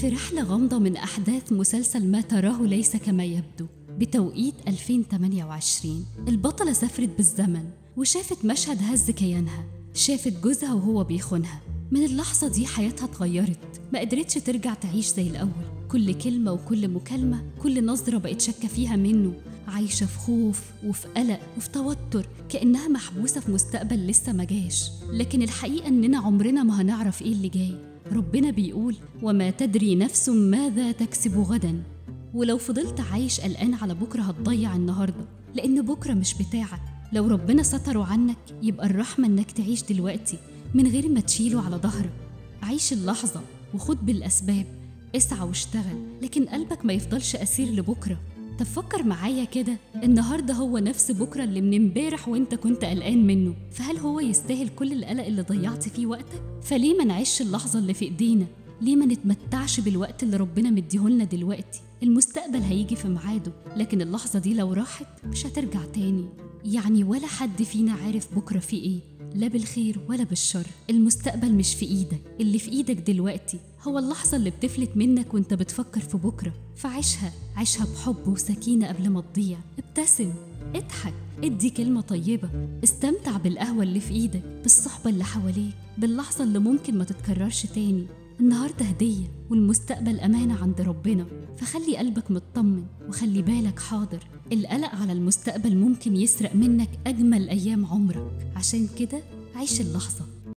في رحلة غامضة من أحداث مسلسل ما تراه ليس كما يبدو بتوقيت 2028. البطلة سافرت بالزمن وشافت مشهد هز كيانها، شافت جوزها وهو بيخونها. من اللحظة دي حياتها اتغيرت، ما قدرتش ترجع تعيش زي الأول. كل كلمة وكل مكالمة، كل نظرة بقت شاكة فيها منه، عايشة في خوف وفي قلق وفي توتر، كأنها محبوسة في مستقبل لسه ما جاش. لكن الحقيقة إننا عمرنا ما هنعرف إيه اللي جاي. ربنا بيقول: وما تدري نفس ماذا تكسب غدا. ولو فضلت عايش قلقان على بكرة هتضيع النهاردة، لأن بكرة مش بتاعك. لو ربنا ستره عنك يبقى الرحمة إنك تعيش دلوقتي من غير ما تشيله على ظهرك. عيش اللحظة وخد بالأسباب، اسعى واشتغل، لكن قلبك ما يفضلش أسير لبكرة. طب فكر معايا كده، النهاردة هو نفس بكرة اللي من امبارح وانت كنت قلقان منه، فهل هو يستاهل كل القلق اللي ضيعت فيه وقتك؟ فليه ما نعيش اللحظة اللي في ايدينا؟ ليه ما نتمتعش بالوقت اللي ربنا مديهولنا دلوقتي؟ المستقبل هيجي في ميعاده، لكن اللحظة دي لو راحت مش هترجع تاني. يعني ولا حد فينا عارف بكرة فيه ايه، لا بالخير ولا بالشر. المستقبل مش في ايدك، اللي في ايدك دلوقتي هو اللحظة اللي بتفلت منك وانت بتفكر في بكرة. فعيشها، عيشها بحب وسكينة قبل ما تضيع. ابتسم، اضحك، ادي كلمة طيبة، استمتع بالقهوة اللي في ايدك، بالصحبة اللي حواليك، باللحظة اللي ممكن ما تتكررش تاني. النهاردة هدية والمستقبل أمانة عند ربنا، فخلي قلبك مطمن وخلي بالك حاضر. القلق على المستقبل ممكن يسرق منك أجمل أيام عمرك، عشان كده عيش اللحظة.